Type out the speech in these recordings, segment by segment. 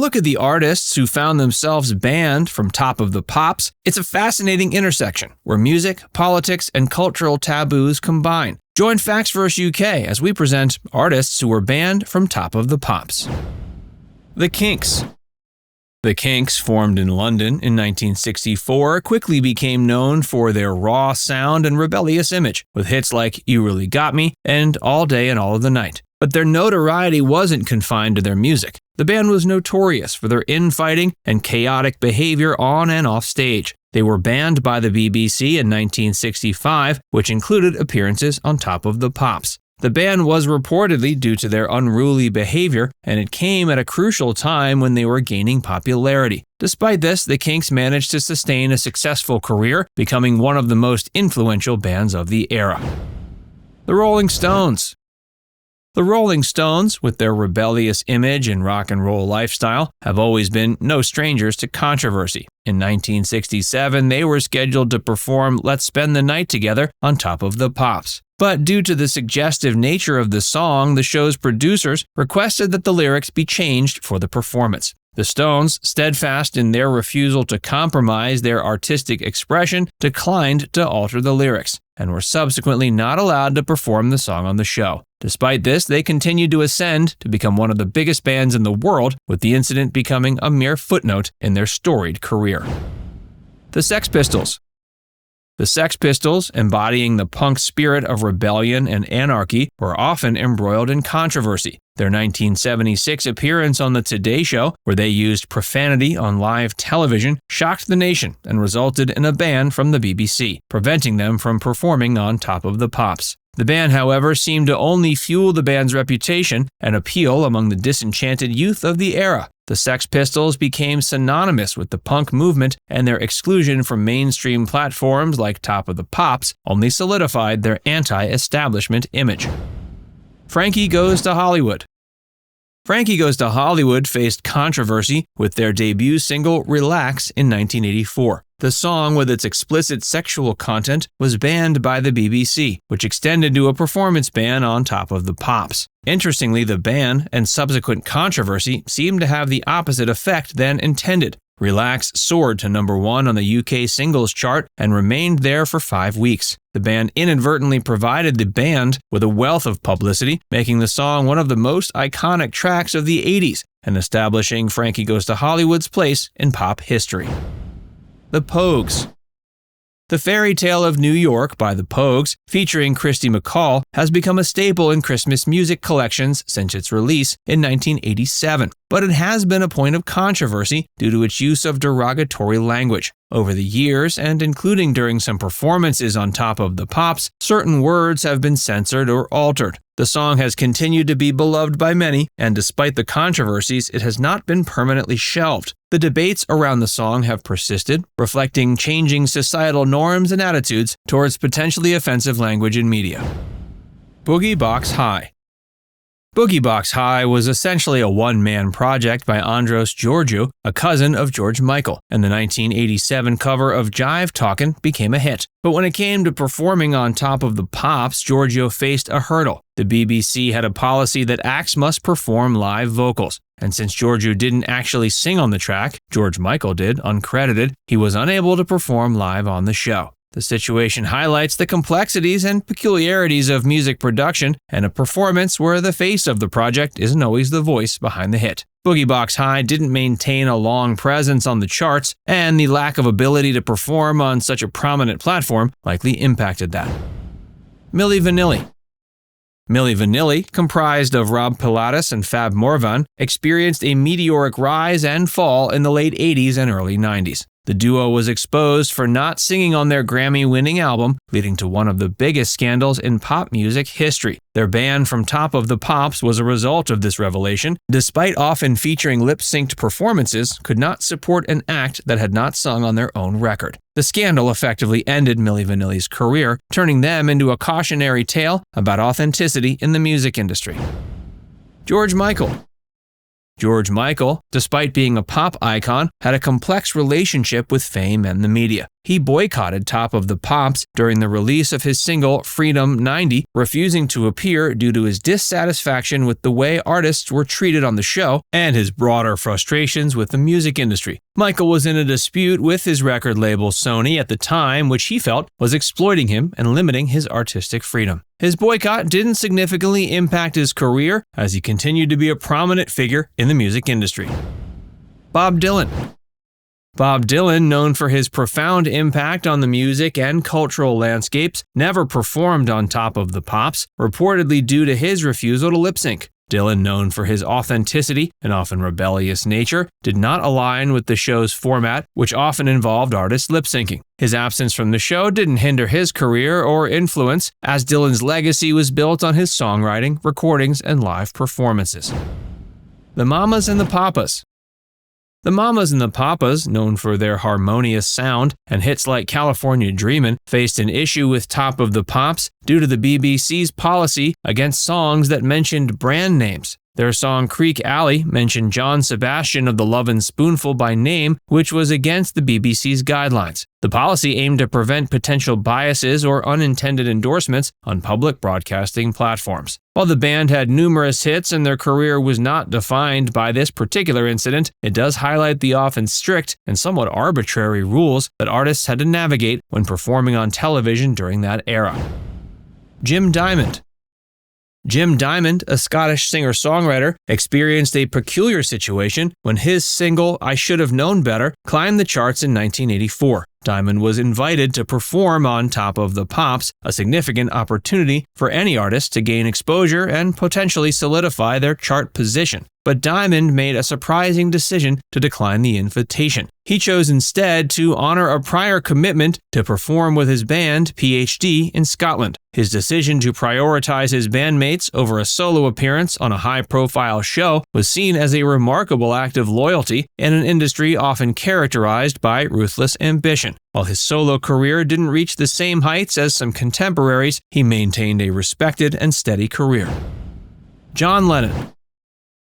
look at the artists who found themselves banned from Top of the Pops, it's a fascinating intersection where music, politics, and cultural taboos combine. Join Facts vs. UK as we present artists who were banned from Top of the Pops. The Kinks. The Kinks, formed in London in 1964, quickly became known for their raw sound and rebellious image, with hits like You Really Got Me and All Day and All of the Night. But their notoriety wasn't confined to their music. The band was notorious for their infighting and chaotic behavior on and off stage. They were banned by the BBC in 1965, which included appearances on Top of the Pops. The ban was reportedly due to their unruly behavior, and it came at a crucial time when they were gaining popularity. Despite this, the Kinks managed to sustain a successful career, becoming one of the most influential bands of the era. The Rolling Stones. The Rolling Stones, with their rebellious image and rock and roll lifestyle, have always been no strangers to controversy. In 1967, they were scheduled to perform Let's Spend the Night Together on Top of the Pops. But due to the suggestive nature of the song, the show's producers requested that the lyrics be changed for the performance. The Stones, steadfast in their refusal to compromise their artistic expression, declined to alter the lyrics, and were subsequently not allowed to perform the song on the show. Despite this, they continued to ascend to become one of the biggest bands in the world, with the incident becoming a mere footnote in their storied career. The Sex Pistols. The Sex Pistols, embodying the punk spirit of rebellion and anarchy, were often embroiled in controversy. Their 1976 appearance on The Today Show, where they used profanity on live television, shocked the nation and resulted in a ban from the BBC, preventing them from performing on Top of the Pops. The ban, however, seemed to only fuel the band's reputation and appeal among the disenchanted youth of the era. The Sex Pistols became synonymous with the punk movement, and their exclusion from mainstream platforms like Top of the Pops only solidified their anti-establishment image. Frankie Goes to Hollywood. Frankie Goes to Hollywood faced controversy with their debut single Relax in 1984. The song, with its explicit sexual content, was banned by the BBC, which extended to a performance ban on Top of the Pops. Interestingly, the ban and subsequent controversy seemed to have the opposite effect than intended. Relax soared to number 1 on the UK singles chart and remained there for 5 weeks. The band inadvertently provided the band with a wealth of publicity, making the song one of the most iconic tracks of the 80s and establishing Frankie Goes to Hollywood's place in pop history. The Pogues. The Fairy Tale of New York by the Pogues, featuring Christy McCall, has become a staple in Christmas music collections since its release in 1987, but it has been a point of controversy due to its use of derogatory language. Over the years, and including during some performances on Top of the Pops, certain words have been censored or altered. The song has continued to be beloved by many, and despite the controversies, it has not been permanently shelved. The debates around the song have persisted, reflecting changing societal norms and attitudes towards potentially offensive language in media. Boogie Box High. Boogie Box High was essentially a one-man project by Andros Georgiou, a cousin of George Michael, and the 1987 cover of Jive Talkin' became a hit. But when it came to performing on Top of the Pops, Georgiou faced a hurdle. The BBC had a policy that acts must perform live vocals, and since Georgiou didn't actually sing on the track, George Michael did, uncredited, he was unable to perform live on the show. The situation highlights the complexities and peculiarities of music production and a performance where the face of the project isn't always the voice behind the hit. Boogie Box High didn't maintain a long presence on the charts, and the lack of ability to perform on such a prominent platform likely impacted that. Milli Vanilli. Milli Vanilli, comprised of Rob Pilatus and Fab Morvan, experienced a meteoric rise and fall in the late 80s and early 90s. The duo was exposed for not singing on their Grammy-winning album, leading to one of the biggest scandals in pop music history. Their ban from Top of the Pops was a result of this revelation. Despite often featuring lip-synced performances, could not support an act that had not sung on their own record. The scandal effectively ended Milli Vanilli's career, turning them into a cautionary tale about authenticity in the music industry. George Michael. George Michael, despite being a pop icon, had a complex relationship with fame and the media. He boycotted Top of the Pops during the release of his single Freedom 90, refusing to appear due to his dissatisfaction with the way artists were treated on the show and his broader frustrations with the music industry. Michael was in a dispute with his record label Sony at the time, which he felt was exploiting him and limiting his artistic freedom. His boycott didn't significantly impact his career, as he continued to be a prominent figure in the music industry. Bob Dylan. Bob Dylan, known for his profound impact on the music and cultural landscapes, never performed on Top of the Pops, reportedly due to his refusal to lip sync. Dylan, known for his authenticity and often rebellious nature, did not align with the show's format, which often involved artists lip syncing. His absence from the show didn't hinder his career or influence, as Dylan's legacy was built on his songwriting, recordings, and live performances. The Mamas and the Papas. The Mamas and the Papas, known for their harmonious sound and hits like California Dreamin', faced an issue with Top of the Pops due to the BBC's policy against songs that mentioned brand names. Their song Creek Alley mentioned John Sebastian of the Lovin' Spoonful by name, which was against the BBC's guidelines. The policy aimed to prevent potential biases or unintended endorsements on public broadcasting platforms. While the band had numerous hits and their career was not defined by this particular incident, it does highlight the often strict and somewhat arbitrary rules that artists had to navigate when performing on television during that era. Jim Diamond. Jim Diamond, a Scottish singer-songwriter, experienced a peculiar situation when his single I Should Have Known Better climbed the charts in 1984. Diamond was invited to perform on Top of the Pops, a significant opportunity for any artist to gain exposure and potentially solidify their chart position. But Diamond made a surprising decision to decline the invitation. He chose instead to honor a prior commitment to perform with his band PhD in Scotland. His decision to prioritize his bandmates over a solo appearance on a high-profile show was seen as a remarkable act of loyalty in an industry often characterized by ruthless ambition. While his solo career didn't reach the same heights as some contemporaries, he maintained a respected and steady career. John Lennon.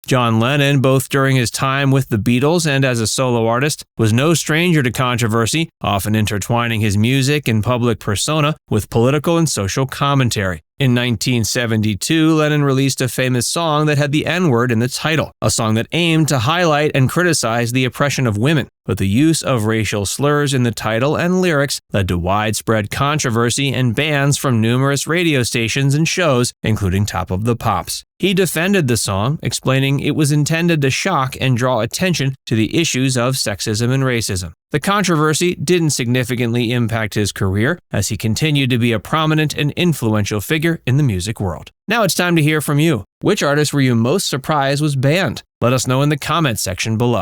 John Lennon, both during his time with the Beatles and as a solo artist, was no stranger to controversy, often intertwining his music and public persona with political and social commentary. In 1972, Lennon released a famous song that had the N-word in the title, a song that aimed to highlight and criticize the oppression of women. But the use of racial slurs in the title and lyrics led to widespread controversy and bans from numerous radio stations and shows, including Top of the Pops. He defended the song, explaining it was intended to shock and draw attention to the issues of sexism and racism. The controversy didn't significantly impact his career, as he continued to be a prominent and influential figure in the music world. Now it's time to hear from you. Which artist were you most surprised was banned? Let us know in the comments section below.